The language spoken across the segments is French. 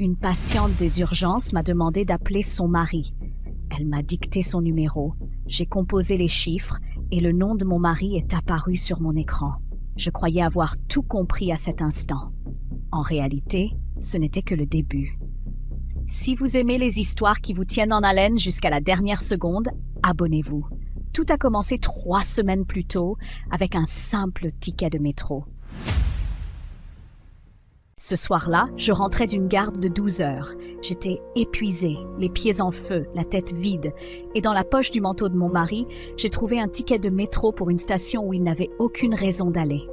Une patiente des urgences m'a demandé d'appeler son mari. Elle m'a dicté son numéro. J'ai composé les chiffres et le nom de mon mari est apparu sur mon écran. Je croyais avoir tout compris à cet instant. En réalité, ce n'était que le début. Si vous aimez les histoires qui vous tiennent en haleine jusqu'à la dernière seconde, abonnez-vous. Tout a commencé 3 semaines plus tôt avec un simple ticket de métro. Ce soir-là, je rentrais d'une garde de 12 heures. J'étais épuisée, les pieds en feu, la tête vide. Et dans la poche du manteau de mon mari, j'ai trouvé un ticket de métro pour une station où il n'avait aucune raison d'aller.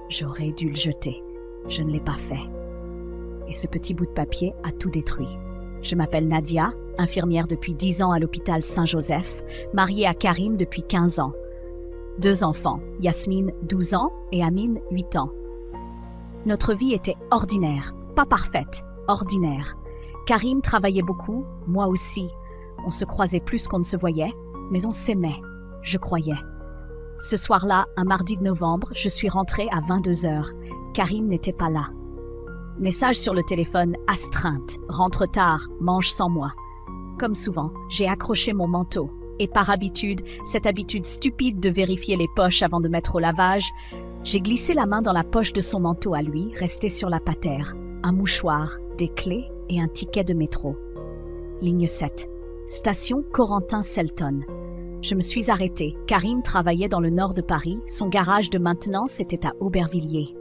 J'aurais dû le jeter. Je ne l'ai pas fait. Et ce petit bout de papier a tout détruit. Je m'appelle Nadia, infirmière depuis 10 ans à l'hôpital Saint-Joseph, mariée à Karim depuis 15 ans. 2 enfants, Yasmine, 12 ans, et Amine, 8 ans. Notre vie était ordinaire, pas parfaite, ordinaire. Karim travaillait beaucoup, moi aussi. On se croisait plus qu'on ne se voyait, mais on s'aimait, je croyais. Ce soir-là, un mardi de novembre, je suis rentrée à 22 heures. Karim n'était pas là. Message sur le téléphone, astreinte, rentre tard, mange sans moi. Comme souvent, j'ai accroché mon manteau. Et par habitude, cette habitude stupide de vérifier les poches avant de mettre au lavage, j'ai glissé la main dans la poche de son manteau à lui, resté sur la patère. Un mouchoir, des clés et un ticket de métro. Ligne 7. Station Corentin-Selton. Je me suis arrêtée. Karim travaillait dans le nord de Paris. Son garage de maintenance était à Aubervilliers.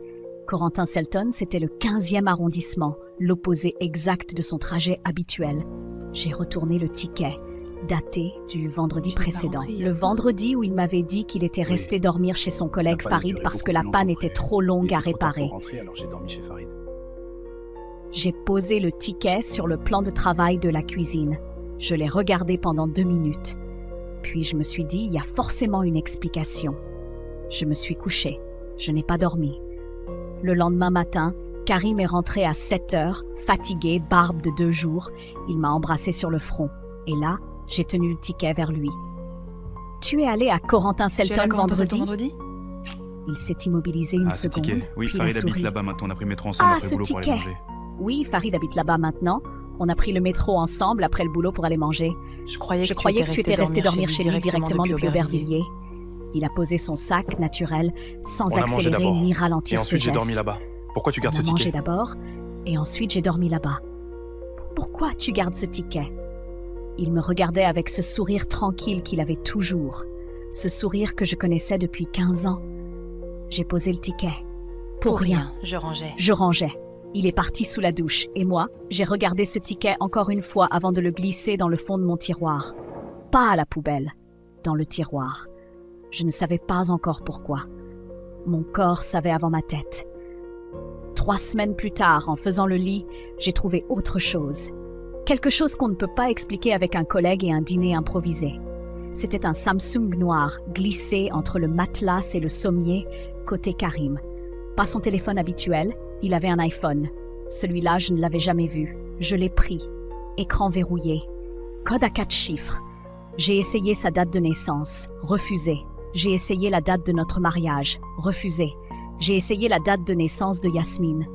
Corentin-Selton, c'était le 15e arrondissement, l'opposé exact de son trajet habituel. J'ai retourné le ticket, daté du vendredi précédent. Le vendredi où il m'avait dit qu'il était resté dormir chez son collègue Farid parce que la panne était trop longue à réparer. J'ai posé le ticket sur le plan de travail de la cuisine. Je l'ai regardé pendant 2 minutes. Puis je me suis dit, il y a forcément une explication. Je me suis couchée. Je n'ai pas dormi. Le lendemain matin, Karim est rentré à 7 heures, fatigué, barbe de 2 jours. Il m'a embrassé sur le front. Et là, j'ai tenu le ticket vers lui. « Tu es allé à Corentin-Selton vendredi ?» Il s'est immobilisé une seconde. Ticket. Oui, puis Farid il a habite souri. là-bas maintenant. On a pris le métro ensemble après le boulot pour aller ticket. manger. Oui, Farid habite là-bas maintenant. On a pris le métro ensemble après le boulot pour aller manger. Je croyais que tu étais resté dormir chez lui directement depuis Aubervilliers. Il a posé son sac naturel sans On a mangé accélérer d'abord. ni Et ralentir ses ensuite, j'ai gestes. dormi là-bas. Pourquoi tu gardes On ce a mangé ticket? d'abord et ensuite j'ai dormi là-bas. Pourquoi tu gardes ce ticket? Il me regardait avec ce sourire tranquille qu'il avait toujours. Ce sourire que je connaissais depuis 15 ans. J'ai posé le ticket. Pour rien. Je rangeais. Je rangeais. Il est parti sous la douche et moi, j'ai regardé ce ticket encore une fois avant de le glisser dans le fond de mon tiroir. Pas à la poubelle, dans le tiroir. Je ne savais pas encore pourquoi. Mon corps savait avant ma tête. 3 semaines plus tard, en faisant le lit, j'ai trouvé autre chose. Quelque chose qu'on ne peut pas expliquer avec un collègue et un dîner improvisé. C'était un Samsung noir, glissé entre le matelas et le sommier, côté Karim. Pas son téléphone habituel, il avait un iPhone. Celui-là, je ne l'avais jamais vu. Je l'ai pris. Écran verrouillé. Code à 4 chiffres. J'ai essayé sa date de naissance. Refusé. J'ai essayé la date de notre mariage. Refusé. J'ai essayé la date de naissance de Yasmine.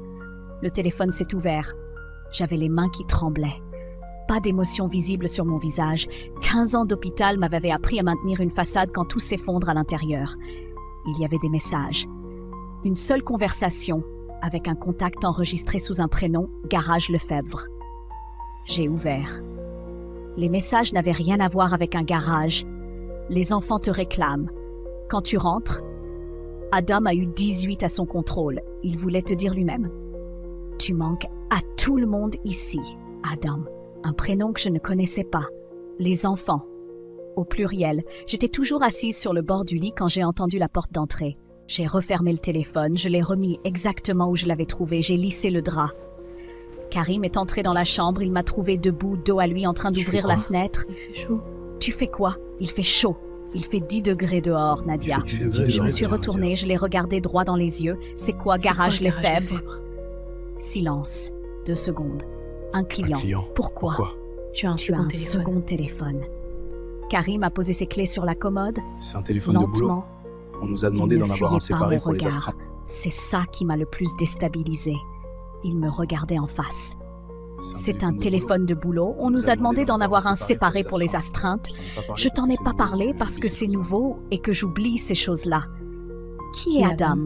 Le téléphone s'est ouvert. J'avais les mains qui tremblaient. Pas d'émotion visible sur mon visage. 15 ans d'hôpital m'avaient appris à maintenir une façade quand tout s'effondre à l'intérieur. Il y avait des messages. Une seule conversation, avec un contact enregistré sous un prénom, Garage Lefebvre. J'ai ouvert. Les messages n'avaient rien à voir avec un garage. Les enfants te réclament. Quand tu rentres, Adam a eu 18 à son contrôle. Il voulait te dire lui-même. Tu manques à tout le monde ici, Adam. Un prénom que je ne connaissais pas. Les enfants. Au pluriel. J'étais toujours assise sur le bord du lit quand j'ai entendu la porte d'entrée. J'ai refermé le téléphone, je l'ai remis exactement où je l'avais trouvé, j'ai lissé le drap. Karim est entré dans la chambre, il m'a trouvé debout, dos à lui, en train d'ouvrir la fenêtre. Il fait chaud. Tu fais quoi? Il fait chaud. Il fait 10 degrés dehors, Nadia. Il fait 10 degrés Je me dehors, suis retournée, je l'ai regardé droit dans les yeux. C'est quoi, Garage Lefebvre? Silence. 2 secondes. Un client. Pourquoi? Tu as un Tu as un second téléphone. Karim a posé ses clés sur la commode. C'est un téléphone de boulot. Lentement. On nous a Il demandé ne d'en avoir un fuyait pas séparé mon pour les regard. astreintes. C'est ça qui m'a le plus déstabilisée. Il me regardait en face. C'est un téléphone de boulot. On nous a demandé d'en avoir un séparé pour les astreintes. Je t'en ai pas parlé parce que c'est nouveau et que j'oublie ces choses-là. Qui est Adam?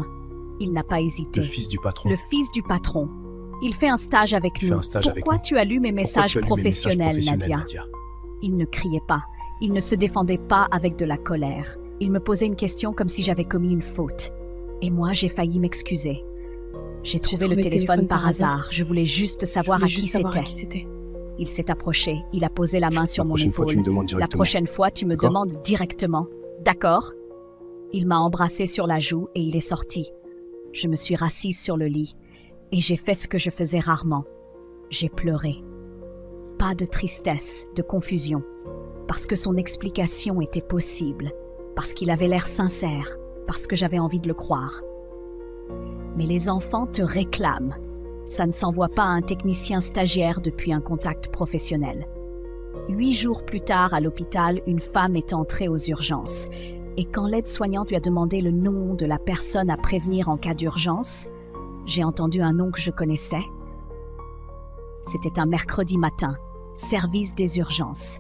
Il n'a pas hésité. Le fils du patron. Le fils du patron. Il fait un stage avec nous. Pourquoi tu as lu mes messages professionnels, Nadia? Il ne criait pas. Il ne se défendait pas avec de la colère. Il me posait une question comme si j'avais commis une faute. Et moi, j'ai failli m'excuser. J'ai trouvé le téléphone par hasard. Je voulais juste savoir à qui c'était. Il s'est approché. Il a posé la main sur mon épaule. La prochaine fois, tu me demandes directement. D'accord? Il m'a embrassé sur la joue et il est sorti. Je me suis rassise sur le lit et j'ai fait ce que je faisais rarement. J'ai pleuré. Pas de tristesse, de confusion. Parce que son explication était possible. Parce qu'il avait l'air sincère. Parce que j'avais envie de le croire. Mais les enfants te réclament. Ça ne s'envoie pas à un technicien stagiaire depuis un contact professionnel. 8 jours plus tard, à l'hôpital, une femme est entrée aux urgences. Et quand l'aide-soignante lui a demandé le nom de la personne à prévenir en cas d'urgence, j'ai entendu un nom que je connaissais. C'était un mercredi matin, service des urgences.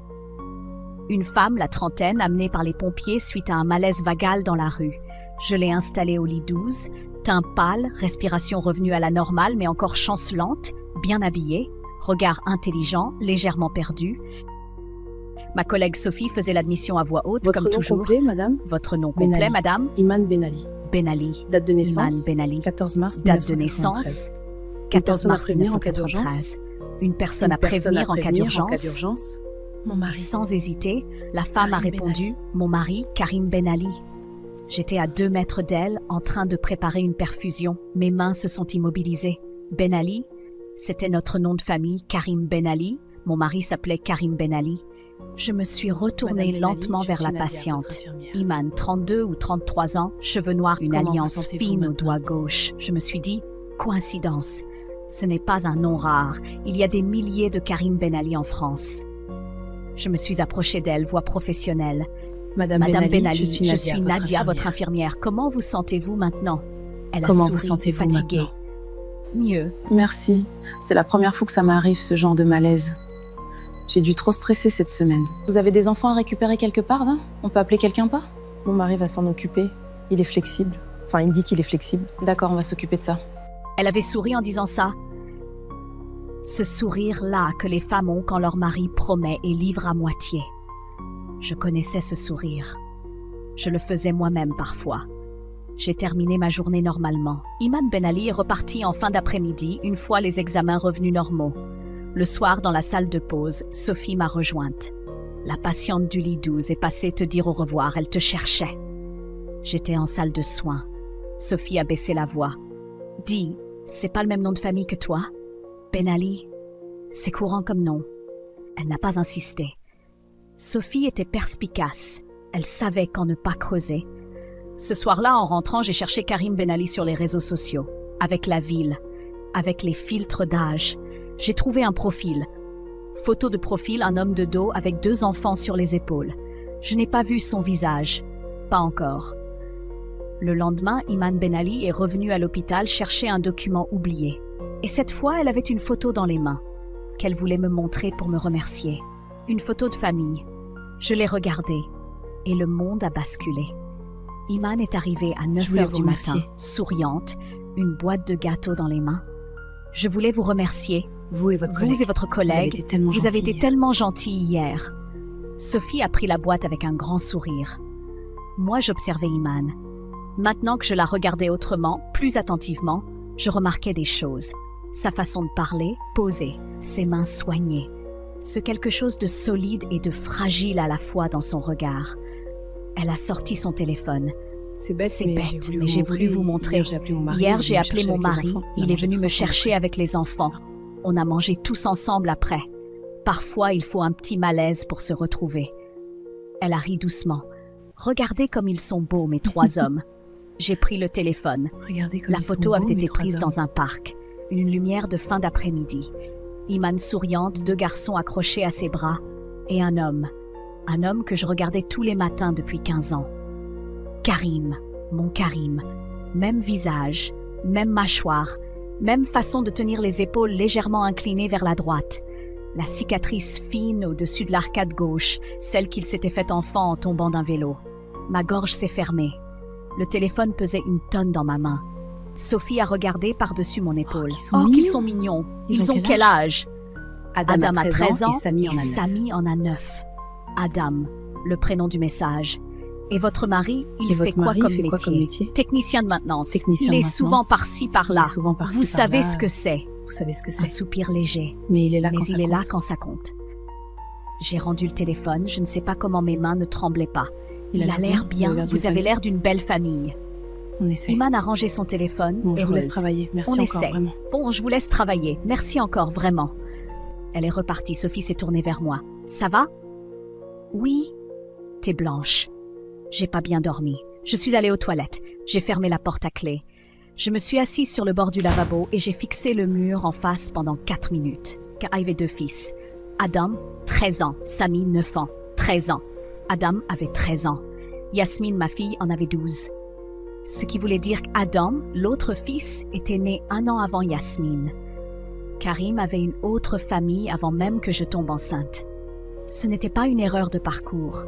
Une femme, la trentaine, amenée par les pompiers suite à un malaise vagal dans la rue. Je l'ai installée au lit 12, teint pâle, respiration revenue à la normale mais encore chancelante, bien habillée, regard intelligent, légèrement perdu. Ma collègue Sophie faisait l'admission à voix haute, comme toujours. Votre nom complet, madame? Votre nom complet, madame? Iman Benali. Benali. Date de naissance? Iman Benali. 14 mars Date de naissance? 14 mars 1993. Une personne à prévenir en cas d'urgence? Mon mari. Sans hésiter, la femme a répondu « Mon mari, Karim Benali ». J'étais à 2 mètres d'elle, en train de préparer une perfusion. Mes mains se sont immobilisées. Benali, c'était notre nom de famille, Karim Benali. Mon mari s'appelait Karim Benali. Je me suis retournée lentement vers la patiente. Iman, 32 ou 33 ans, cheveux noirs, une alliance fine au doigt gauche. Je me suis dit, coïncidence. Ce n'est pas un nom rare. Il y a des milliers de Karim Benali en France. Je me suis approchée d'elle, voix professionnelle. Madame Benali, je suis Nadia, votre infirmière. Comment vous sentez-vous maintenant? Elle a souri, fatiguée. Mieux. Merci. C'est la première fois que ça m'arrive, ce genre de malaise. J'ai dû trop stresser cette semaine. Vous avez des enfants à récupérer quelque part, là? On peut appeler quelqu'un pas? Mon mari va s'en occuper. Il est flexible. Enfin, il dit qu'il est flexible. D'accord, on va s'occuper de ça. Elle avait souri en disant ça. Ce sourire-là que les femmes ont quand leur mari promet et livre à moitié. Je connaissais ce sourire. Je le faisais moi-même parfois. J'ai terminé ma journée normalement. Iman Benali est reparti en fin d'après-midi, une fois les examens revenus normaux. Le soir, dans la salle de pause, Sophie m'a rejointe. La patiente du lit 12 est passée te dire au revoir, elle te cherchait. J'étais en salle de soins. Sophie a baissé la voix. Dis, c'est pas le même nom de famille que toi? Benali, c'est courant comme nom. Elle n'a pas insisté. Sophie était perspicace. Elle savait quand ne pas creuser. Ce soir-là, en rentrant, j'ai cherché Karim Benali sur les réseaux sociaux, avec la ville, avec les filtres d'âge. J'ai trouvé un profil. Photo de profil, un homme de dos avec 2 enfants sur les épaules. Je n'ai pas vu son visage. Pas encore. Le lendemain, Iman Benali est revenue à l'hôpital chercher un document oublié. Et cette fois, elle avait une photo dans les mains, qu'elle voulait me montrer pour me remercier. Une photo de famille. Je l'ai regardée, et le monde a basculé. Iman est arrivée à 9 h du matin, souriante, une boîte de gâteaux dans les mains. Je voulais vous remercier. Vous et votre collègue, vous avez été tellement gentils hier. Sophie a pris la boîte avec un grand sourire. Moi, j'observais Iman. Maintenant que je la regardais autrement, plus attentivement, je remarquais des choses. Sa façon de parler, posée, ses mains soignées. Ce quelque chose de solide et de fragile à la fois dans son regard. Elle a sorti son téléphone. C'est bête, mais j'ai voulu vous montrer. Hier, j'ai appelé mon mari. Il est venu me chercher avec les enfants. On a mangé tous ensemble après. Parfois, il faut un petit malaise pour se retrouver. Elle a ri doucement. Regardez comme ils sont beaux, mes 3 hommes. J'ai pris le téléphone. La photo avait été prise dans un parc. Une lumière de fin d'après-midi. Iman souriante, 2 garçons accrochés à ses bras. Et un homme. Un homme que je regardais tous les matins depuis 15 ans. Karim, mon Karim. Même visage, même mâchoire, Même façon de tenir les épaules légèrement inclinées vers la droite. La cicatrice fine au-dessus de l'arcade gauche, celle qu'il s'était faite enfant en tombant d'un vélo. Ma gorge s'est fermée. Le téléphone pesait une tonne dans ma main. Sophie a regardé par-dessus mon épaule. Qu'ils sont mignons. Ils ont quel âge? Adam a 13 ans et Samy en a 9. Adam, le prénom du message. Et votre mari, il fait quoi comme métier? Technicien de maintenance. Il est souvent par-ci, par-là. Vous savez ce que c'est. Un soupir léger. Mais il est là quand ça compte. J'ai rendu le téléphone. Je ne sais pas comment mes mains ne tremblaient pas. Il a l'air bien. Vous avez l'air d'une belle famille. On essaie. Iman a rangé son téléphone. Bon, je vous laisse travailler. Merci encore, vraiment. Bon, je vous laisse travailler. Merci encore, vraiment. Elle est repartie. Sophie s'est tournée vers moi. Ça va? Oui. T'es blanche. J'ai pas bien dormi. Je suis allée aux toilettes. J'ai fermé la porte à clé. Je me suis assise sur le bord du lavabo et j'ai fixé le mur en face pendant 4 minutes. Car il avait 2 fils. Adam, 13 ans. Samy, 9 ans. 13 ans. Adam avait 13 ans. Yasmine, ma fille, en avait 12. Ce qui voulait dire qu'Adam, l'autre fils, était né 1 an avant Yasmine. Karim avait une autre famille avant même que je tombe enceinte. Ce n'était pas une erreur de parcours.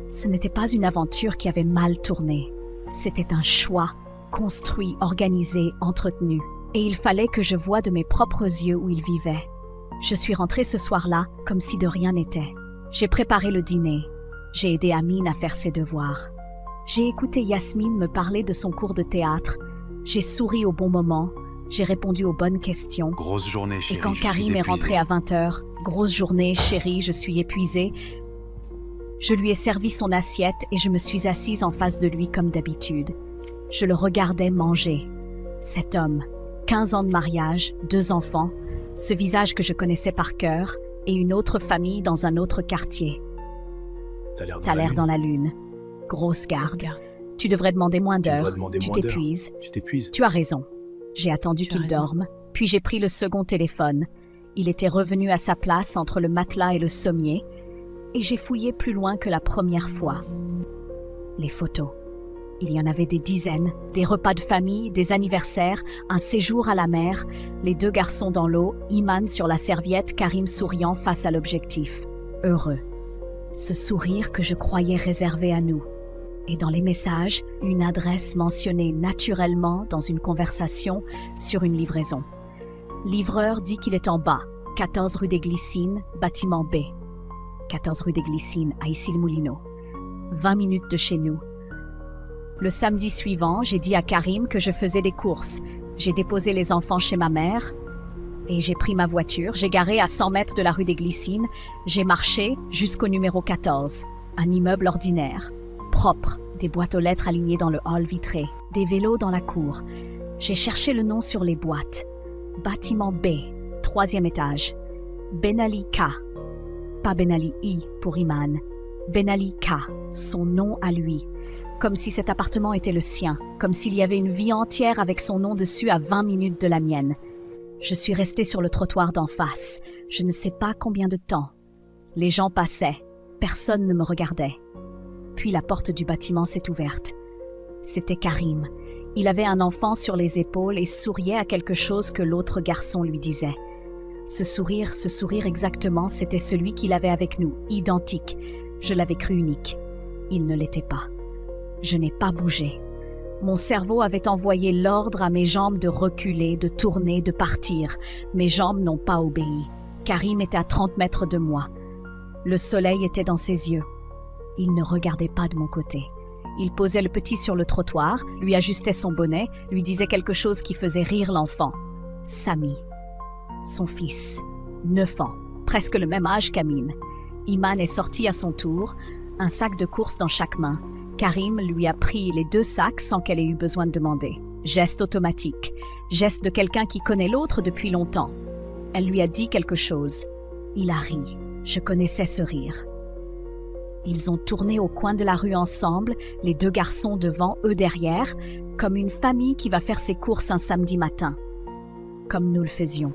Ce n'était pas une aventure qui avait mal tourné. C'était un choix, construit, organisé, entretenu. Et il fallait que je voie de mes propres yeux où il vivait. Je suis rentrée ce soir-là comme si de rien n'était. J'ai préparé le dîner. J'ai aidé Amine à faire ses devoirs. J'ai écouté Yasmine me parler de son cours de théâtre. J'ai souri au bon moment. J'ai répondu aux bonnes questions. Grosse journée, chérie. Et quand Karim est rentré à 20h, grosse journée, chérie, je suis épuisée. Je lui ai servi son assiette et je me suis assise en face de lui comme d'habitude. Je le regardais manger. Cet homme, 15 ans de mariage, 2 enfants, ce visage que je connaissais par cœur et une autre famille dans un autre quartier. T'as l'air dans la lune. Grosse garde. Tu devrais demander moins d'heures. Tu t'épuises. Tu as raison. J'ai attendu qu'il dorme, puis j'ai pris le second téléphone. Il était revenu à sa place entre le matelas et le sommier, et j'ai fouillé plus loin que la première fois. Les photos. Il y en avait des dizaines, des repas de famille, des anniversaires, un séjour à la mer, les 2 garçons dans l'eau, Iman sur la serviette, Karim souriant face à l'objectif. Heureux. Ce sourire que je croyais réservé à nous. Et dans les messages, une adresse mentionnée naturellement dans une conversation sur une livraison. Livreur dit qu'il est en bas, 14 rue des Glycines, bâtiment B. 14 rue des Glycines, à Issy-les-Moulineaux. 20 minutes de chez nous. Le samedi suivant, j'ai dit à Karim que je faisais des courses. J'ai déposé les enfants chez ma mère et j'ai pris ma voiture. J'ai garé à 100 mètres de la rue des Glycines. J'ai marché jusqu'au numéro 14, un immeuble ordinaire. Propre, des boîtes aux lettres alignées dans le hall vitré, des vélos dans la cour. J'ai cherché le nom sur les boîtes. Bâtiment B, 3e étage. Ben Ali K. Pas Ben Ali I pour Iman. Ben Ali K, son nom à lui. Comme si cet appartement était le sien, comme s'il y avait une vie entière avec son nom dessus à 20 minutes de la mienne. Je suis restée sur le trottoir d'en face. Je ne sais pas combien de temps. Les gens passaient. Personne ne me regardait. Puis la porte du bâtiment s'est ouverte. C'était Karim. Il avait un enfant sur les épaules et souriait à quelque chose que l'autre garçon lui disait. Ce sourire exactement, c'était celui qu'il avait avec nous, identique. Je l'avais cru unique. Il ne l'était pas. Je n'ai pas bougé. Mon cerveau avait envoyé l'ordre à mes jambes de reculer, de tourner, de partir. Mes jambes n'ont pas obéi. Karim était à 30 mètres de moi. Le soleil était dans ses yeux. Il ne regardait pas de mon côté. Il posait le petit sur le trottoir, lui ajustait son bonnet, lui disait quelque chose qui faisait rire l'enfant. Samy. Son fils. 9 ans. Presque le même âge qu'Amine. Iman est sorti à son tour, un sac de courses dans chaque main. Karim lui a pris les 2 sacs sans qu'elle ait eu besoin de demander. Geste automatique. Geste de quelqu'un qui connaît l'autre depuis longtemps. Elle lui a dit quelque chose. Il a ri. Je connaissais ce rire. Ils ont tourné au coin de la rue ensemble, les 2 garçons devant, eux derrière, comme une famille qui va faire ses courses un samedi matin. Comme nous le faisions.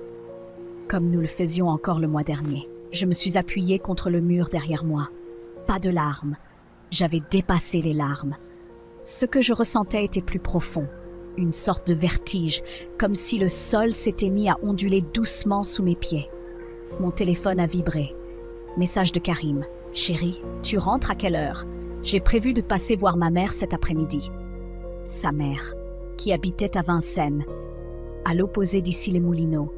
Comme nous le faisions encore le mois dernier. Je me suis appuyée contre le mur derrière moi. Pas de larmes. J'avais dépassé les larmes. Ce que je ressentais était plus profond. Une sorte de vertige, comme si le sol s'était mis à onduler doucement sous mes pieds. Mon téléphone a vibré. Message de Karim. « Chérie, tu rentres à quelle heure? J'ai prévu de passer voir ma mère cet après-midi. » Sa mère, qui habitait à Vincennes, à l'opposé d'Issy-les-Moulineaux.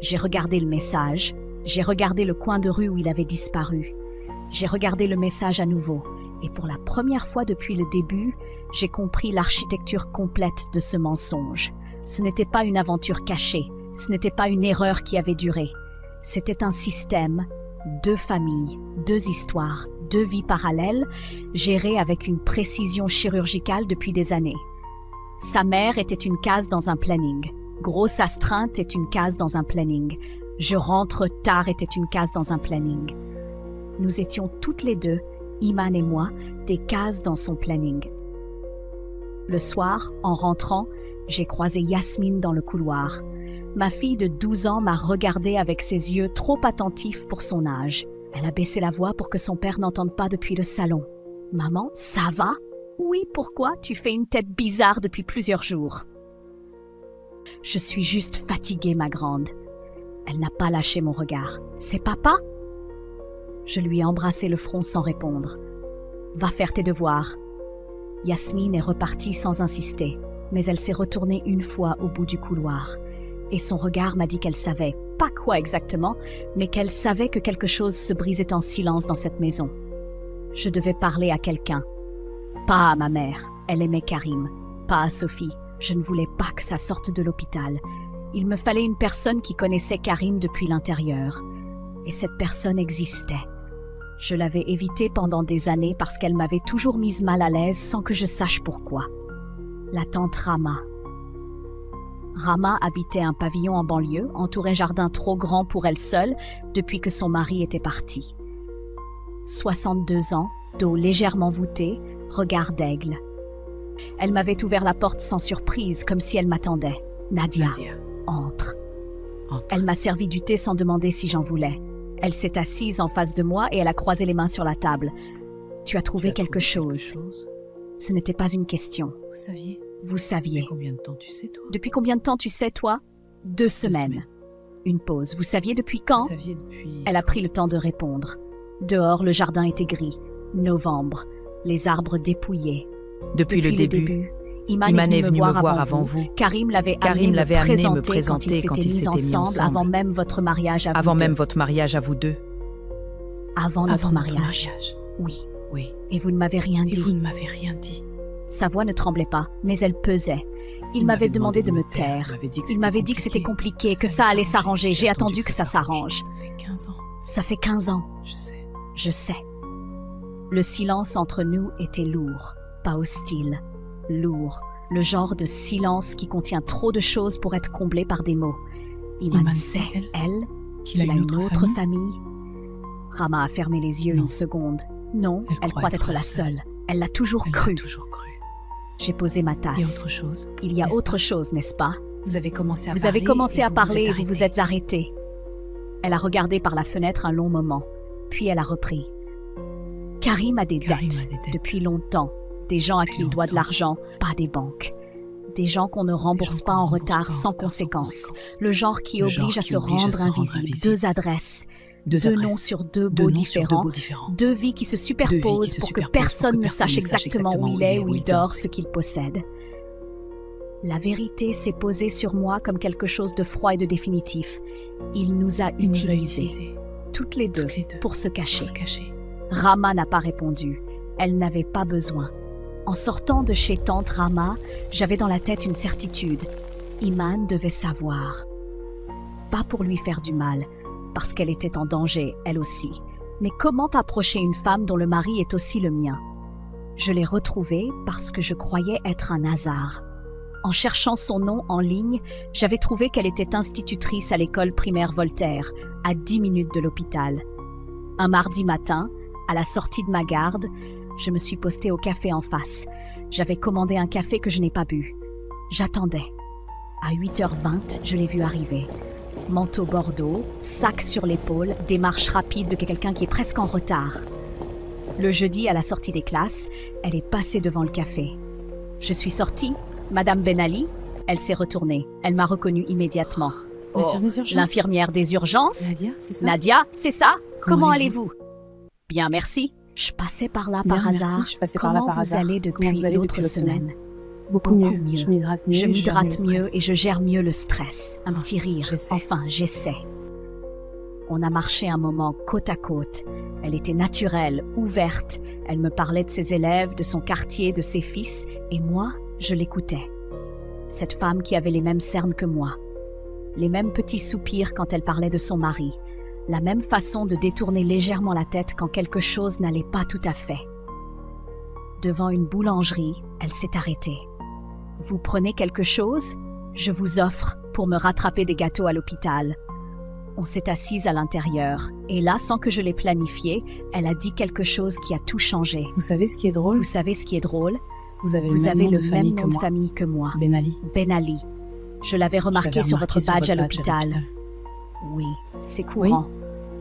J'ai regardé le message, j'ai regardé le coin de rue où il avait disparu. J'ai regardé le message à nouveau, et pour la première fois depuis le début, j'ai compris l'architecture complète de ce mensonge. Ce n'était pas une aventure cachée, ce n'était pas une erreur qui avait duré. C'était un système, 2 familles, 2 histoires, 2 vies parallèles, gérées avec une précision chirurgicale depuis des années. Sa mère était une case dans un planning. Grosse astreinte est une case dans un planning. Je rentre tard était une case dans un planning. Nous étions toutes les deux, Iman et moi, des cases dans son planning. Le soir, en rentrant, j'ai croisé Yasmine dans le couloir. Ma fille de 12 ans m'a regardée avec ses yeux trop attentifs pour son âge. Elle a baissé la voix pour que son père n'entende pas depuis le salon. « Maman, ça va ? » ?»« Oui, pourquoi ? Tu fais une tête bizarre depuis plusieurs jours. »« Je suis juste fatiguée, ma grande. » Elle n'a pas lâché mon regard. « C'est papa ?» Je lui ai embrassé le front sans répondre. « Va faire tes devoirs. » Yasmine est repartie sans insister, mais elle s'est retournée une fois au bout du couloir. Et son regard m'a dit qu'elle savait, pas quoi exactement, mais qu'elle savait que quelque chose se brisait en silence dans cette maison. Je devais parler à quelqu'un. Pas à ma mère, elle aimait Karim. Pas à Sophie, je ne voulais pas que ça sorte de l'hôpital. Il me fallait une personne qui connaissait Karim depuis l'intérieur. Et cette personne existait. Je l'avais évitée pendant des années parce qu'elle m'avait toujours mise mal à l'aise sans que je sache pourquoi. La tante Rama. Rama habitait un pavillon en banlieue, entouré jardin trop grand pour elle seule depuis que son mari était parti. 62 ans, dos légèrement voûté, regard d'aigle. Elle m'avait ouvert la porte sans surprise, comme si elle m'attendait. Nadia, entre. Elle m'a servi du thé sans demander si j'en voulais. Elle s'est assise en face de moi et elle a croisé les mains sur la table. Tu as trouvé quelque chose. Ce n'était pas une question. Vous saviez? Vous saviez. Depuis combien de temps tu sais, toi? Depuis combien de temps tu sais, toi? 2 semaines. Une pause. Vous saviez depuis quand? Vous saviez depuis... Elle a pris le temps de répondre. Dehors, le jardin était gris. Novembre. Les arbres dépouillés. Depuis le début, Iman est venu me voir avant vous. Karim l'avait amené me présenter quand ils s'étaient mis ensemble, avant même votre mariage à vous deux. Avant même votre mariage à vous deux. Avant notre mariage. Oui. Oui. Et vous ne m'avez rien dit. Et vous ne m'avez rien dit. Sa voix ne tremblait pas, mais elle pesait. Il m'avait demandé de me taire. Il m'avait dit que c'était compliqué, que ça allait s'arranger. J'ai attendu que ça s'arrange. Ça fait 15 ans. Ça fait 15 ans. Je sais. Je sais. Le silence entre nous était lourd, pas hostile. Lourd. Le genre de silence qui contient trop de choses pour être comblé par des mots. Iman sait, elle, qu'il a une autre famille. Rama a fermé les yeux une seconde. Non, elle croit être la seule. Elle l'a toujours cru. J'ai posé ma tasse. Il y a autre chose. Il y a autre chose, n'est-ce pas? Vous avez commencé à parler et vous vous êtes arrêté. Elle a regardé par la fenêtre un long moment, puis elle a repris. Karim a des dettes depuis longtemps. Des gens à qui il doit de l'argent, pas des banques. Des gens qu'on ne rembourse pas en retard sans conséquence. Le genre qui oblige à se rendre invisible. 2 adresses. 2 noms sur 2 baux différents. 2 vies qui se superposent pour que personne ne sache exactement où il est, où il dort, ce qu'il possède. La vérité s'est posée sur moi comme quelque chose de froid et de définitif. Il nous a utilisés, toutes les deux, pour se cacher. Rama n'a pas répondu. Elle n'avait pas besoin. En sortant de chez tante Rama, j'avais dans la tête une certitude. Iman devait savoir. Pas pour lui faire du mal, parce qu'elle était en danger, elle aussi. Mais comment approcher une femme dont le mari est aussi le mien? Je l'ai retrouvée parce que je croyais être un hasard. En cherchant son nom en ligne, j'avais trouvé qu'elle était institutrice à l'école primaire Voltaire, à 10 minutes de l'hôpital. Un mardi matin, à la sortie de ma garde, je me suis postée au café en face. J'avais commandé un café que je n'ai pas bu. J'attendais. À 8h20, je l'ai vue arriver. Manteau bordeaux, sac sur l'épaule, démarche rapide de quelqu'un qui est presque en retard. Le jeudi, à la sortie des classes, elle est passée devant le café. Je suis sortie. Madame Ben Ali, Elle s'est retournée. Elle m'a reconnue immédiatement. L'infirmière des urgences. L'infirmière des urgences? Nadia, c'est ça? Nadia, c'est ça? Comment allez-vous? allez-vous? Bien, merci. Je passais par là Bien, par merci. hasard. Je passais par là Comment par vous hasard. allez Comment depuis vous allez l'autre depuis l'autre semaine? Beaucoup Beaucoup mieux. mieux. Je m'hydrate mieux. Je gère m'hydrate le mieux stress. et je gère mieux le stress. Un Ah, petit rire. j'essaie. Enfin, j'essaie. On a marché un moment côte à côte. Elle était naturelle, ouverte. Elle me parlait de ses élèves, de son quartier, de ses fils, et moi, je l'écoutais. Cette femme qui avait les mêmes cernes que moi. Les mêmes petits soupirs quand elle parlait de son mari. La même façon de détourner légèrement la tête quand quelque chose n'allait pas tout à fait. Devant une boulangerie, elle s'est arrêtée. « Vous prenez quelque chose? Je vous offre pour me rattraper des gâteaux à l'hôpital. » On s'est assise à l'intérieur, et là, sans que je l'ai planifié, elle a dit quelque chose qui a tout changé. Vous savez ce qui est drôle? Vous savez ce qui est drôle? Vous avez Vous avez le le même même nom nom de de famille que moi. Ben Ali. Ben Ali. Je l'avais remarqué sur votre badge à l'hôpital. Oui, c'est courant.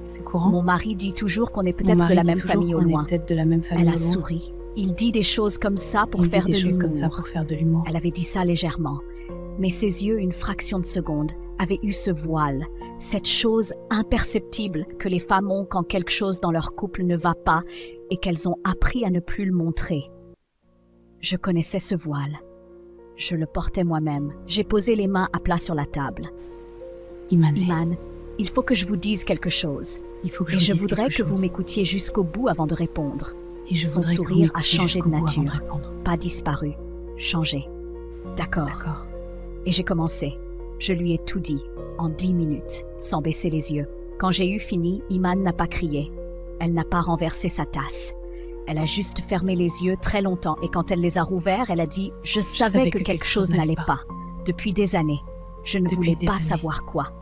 C'est courant. Mon mari dit toujours qu'on est Mon peut-être mari de la dit même toujours famille au qu'on est loin. peut-être de la même famille Elle au a loin. souri. Il dit des choses comme ça pour Il faire dit de des choses comme ça l'humour. pour faire de l'humour. Elle avait dit ça légèrement. Mais ses yeux, une fraction de seconde, avaient eu ce voile, cette chose imperceptible que les femmes ont quand quelque chose dans leur couple ne va pas et qu'elles ont appris à ne plus le montrer. Je connaissais ce voile. Je le portais moi-même. J'ai posé les mains à plat sur la table. Iman, Iman, il faut que je vous dise quelque chose. il faut que Et je je vous dise voudrais quelque que vous chose. m'écoutiez jusqu'au bout avant de répondre. Et je Son voudrais que vous sourire a m'écoutiez changé de jusqu'au bout avant nature. répondre. Pas disparu, changé. D'accord. D'accord. Et j'ai commencé. Je lui ai tout dit, en 10 minutes, sans baisser les yeux. Quand j'ai eu fini, Iman n'a pas crié. Elle n'a pas renversé sa tasse. Elle a juste fermé les yeux très longtemps et quand elle les a rouverts, elle a dit « Je savais que quelque chose n'allait pas. Depuis des années. Je ne Depuis voulais des pas années. savoir quoi. »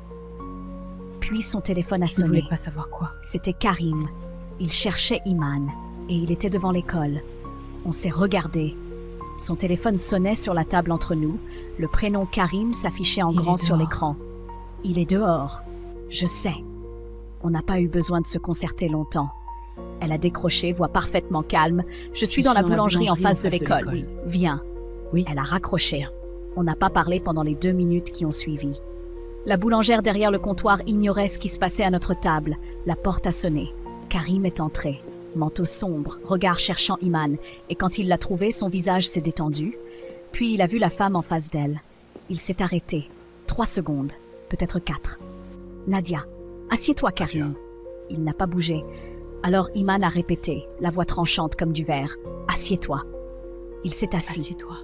Puis son téléphone a Je ne sonné. voulais pas savoir quoi. C'était Karim. Il cherchait Iman et il était devant l'école. On s'est regardés. Son téléphone sonnait sur la table entre nous. Le prénom Karim s'affichait en Il grand est sur dehors. l'écran. Il est dehors. Je sais. On n'a pas eu besoin de se concerter longtemps. Elle a décroché, voix parfaitement calme. Je suis dans la boulangerie en face de l'école. Oui, viens. Oui. Elle a raccroché. Viens. On n'a pas parlé pendant les 2 minutes qui ont suivi. La boulangère derrière le comptoir ignorait ce qui se passait à notre table. La porte a sonné. Karim est entré. Manteau sombre, regard cherchant Iman. Et quand il l'a trouvé, son visage s'est détendu. Puis il a vu la femme en face d'elle. Il s'est arrêté. 3 secondes, peut-être 4. Nadia, assieds-toi, Karim. Nadia. Il n'a pas bougé. Alors Iman a répété, la voix tranchante comme du verre. Assieds-toi. Il s'est assis. Assieds-toi.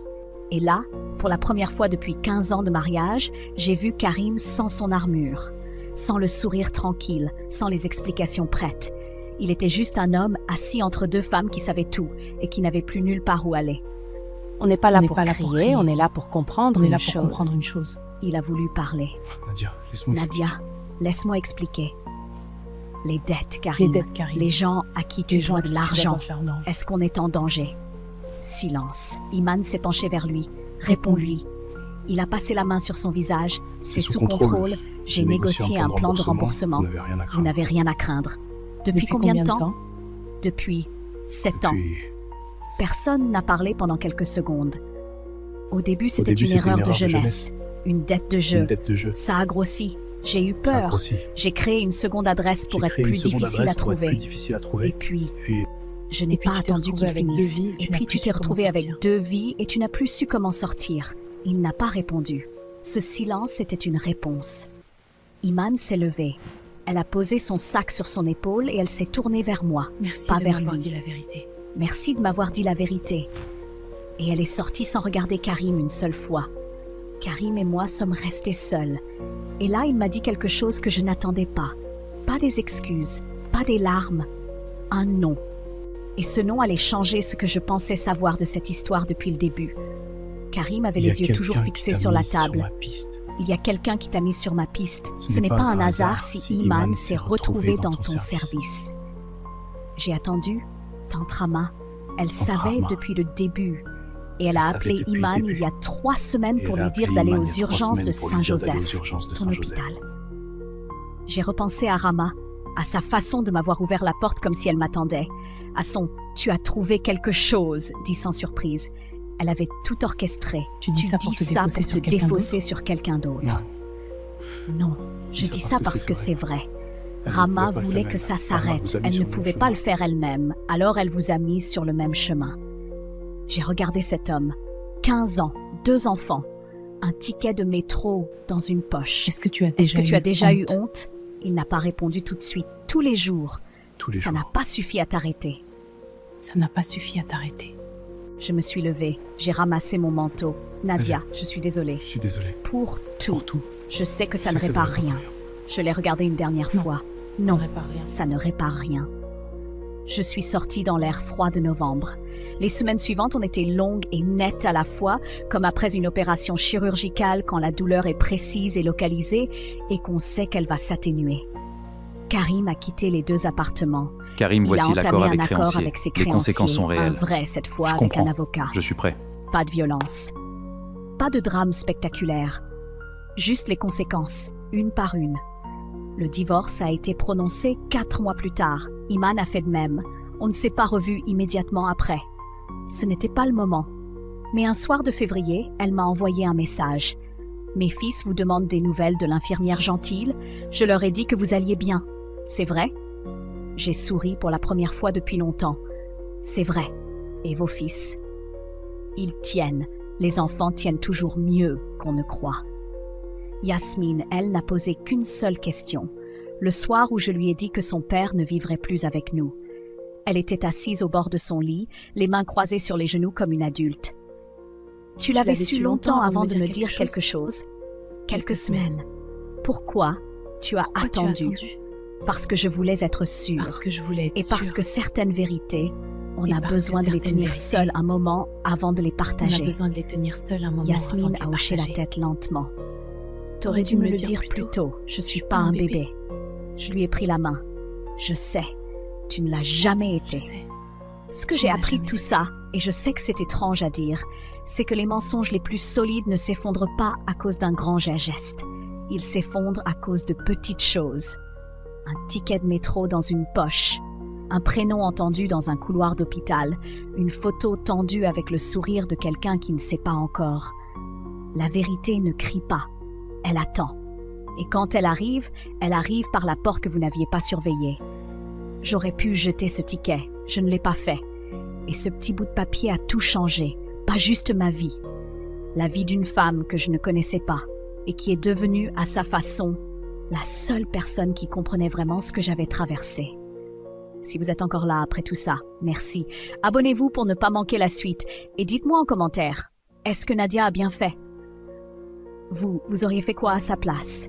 Et là, pour la première fois depuis 15 ans de mariage, j'ai vu Karim sans son armure, sans le sourire tranquille, sans les explications prêtes. Il était juste un homme assis entre 2 femmes qui savaient tout et qui n'avaient plus nulle part où aller. On n'est pas là On n'est pour pas là crier, pour crier. on est là pour comprendre On est une là pour chose. comprendre une chose. Il a voulu parler. Nadia, laisse-moi expliquer. Nadia, laisse-moi expliquer. Les dettes, Karim. Les dettes, Karim. Les gens à qui tu Les gens dois à de qui tu dois l'argent. de l'argent. Est-ce qu'on est en danger? Silence. Iman s'est penché vers lui. Réponds-lui. Il a passé la main sur son visage. C'est sous contrôle. J'ai négocié un plan de remboursement. Vous n'avez rien à Vous craindre. n'avez rien à craindre. Depuis combien de temps? Depuis 7 ans. Depuis- Personne n'a parlé pendant quelques secondes. Au début, c'était début, une c'était erreur de jeunesse. Une dette de jeu. Une dette de jeu. Ça a grossi. J'ai eu Ça a peur. grossi. J'ai créé une seconde adresse pour J'ai être créé plus une seconde difficile adresse à pour être trouver. plus difficile à Et trouver. puis, Puis, je n'ai Et puis pas tu t'es attendu retrouvé qu'il avec 2 finisse. vies, tu Et n'as puis plus tu t'es su comment retrouvé avec sortir. 2 vies et tu n'as plus su comment sortir. Il n'a pas répondu. Ce silence était une réponse. Iman s'est levée. Elle a posé son sac sur son épaule et elle s'est tournée vers moi. Merci Pas de vers m'avoir lui. dit la vérité. Merci de m'avoir dit la vérité. Et elle est sortie sans regarder Karim une seule fois. Karim et moi sommes restés seuls. Et là, il m'a dit quelque chose que je n'attendais pas. Pas des excuses, pas des larmes. Un nom. Et ce nom allait changer ce que je pensais savoir de cette histoire depuis le début. Karim avait il y a les yeux toujours quelqu'un qui fixés t'a sur la mise table. ma piste. Il y a quelqu'un qui t'a mis sur ma piste. Ce n'est pas un hasard si Iman s'est retrouvé dans ton service. J'ai attendu. Tante Rama, elle savait Rama. depuis le début. Et elle a savait appelé depuis le Iman début. il y a 3 semaines Et pour elle a lui dire appelé d'aller Iman aux il y a 3 urgences de semaines pour lui dire d'aller aux Saint-Joseph, urgences de ton Saint-Joseph. hôpital. J'ai repensé à Rama, à sa façon de m'avoir ouvert la porte comme si elle m'attendait, à son « tu as trouvé quelque chose » dit sans surprise. Elle avait tout orchestré. Tu dis ça pour te défausser sur quelqu'un d'autre. Non, je dis ça parce que c'est vrai. Rama voulait que ça s'arrête. Elle ne pouvait pas le faire elle-même, alors elle vous a mise sur le même chemin. J'ai regardé cet homme. 15 ans, 2 enfants, un ticket de métro dans une poche. Est-ce que tu as déjà eu honte? Il n'a pas répondu tout de suite. Tous les jours. Ça n'a pas suffi à t'arrêter. Ça n'a pas suffi à t'arrêter. Je me suis levée. J'ai ramassé mon manteau. Nadia, je suis désolée. Je suis désolée. Pour tout. Pour tout. Je sais que ça ne répare rien. Je l'ai regardé une dernière fois. Non, ça ne répare rien. Je suis sortie dans l'air froid de novembre. Les semaines suivantes ont été longues et nettes à la fois, comme après une opération chirurgicale quand la douleur est précise et localisée et qu'on sait qu'elle va s'atténuer. Karim a quitté les 2 appartements. Karim, voici l'accord avec ses créanciers. Les conséquences sont réelles. Un vrai cette fois, avec un avocat. Je suis prêt. Pas de violence. Pas de drame spectaculaire. Juste les conséquences, une par une. Le divorce a été prononcé 4 mois plus tard. Iman a fait de même. On ne s'est pas revus immédiatement après. Ce n'était pas le moment. Mais un soir de février, elle m'a envoyé un message. « Mes fils vous demandent des nouvelles de l'infirmière Gentile. Je leur ai dit que vous alliez bien. C'est vrai ?» J'ai souri pour la première fois depuis longtemps. « C'est vrai. Et vos fils ?» Ils tiennent. Les enfants tiennent toujours mieux qu'on ne croit. Yasmine, elle, n'a posé qu'une seule question. Le soir où je lui ai dit que son père ne vivrait plus avec nous. Elle était assise au bord de son lit, les mains croisées sur les genoux comme une adulte. « Tu l'avais su longtemps avant de me dire quelque chose. Quelques semaines. Pourquoi tu as attendu? Parce que je voulais être sûre. Et parce que certaines vérités, on a besoin de les tenir seules un moment avant de les partager. Yasmine a hoché la tête lentement. T'aurais dû me le dire plus tôt. Je suis pas un bébé. Je lui ai pris la main. Je sais, tu ne l'as jamais été. Ce que j'ai appris de tout ça, et je sais que c'est étrange à dire, c'est que les mensonges les plus solides ne s'effondrent pas à cause d'un grand geste. Ils s'effondrent à cause de petites choses. Un ticket de métro dans une poche, un prénom entendu dans un couloir d'hôpital, une photo tendue avec le sourire de quelqu'un qui ne sait pas encore. La vérité ne crie pas, elle attend. Et quand elle arrive par la porte que vous n'aviez pas surveillée. J'aurais pu jeter ce ticket, je ne l'ai pas fait. Et ce petit bout de papier a tout changé, pas juste ma vie. La vie d'une femme que je ne connaissais pas et qui est devenue, à sa façon, la seule personne qui comprenait vraiment ce que j'avais traversé. Si vous êtes encore là après tout ça, merci. Abonnez-vous pour ne pas manquer la suite et dites-moi en commentaire, est-ce que Nadia a bien fait? Vous auriez fait quoi à sa place?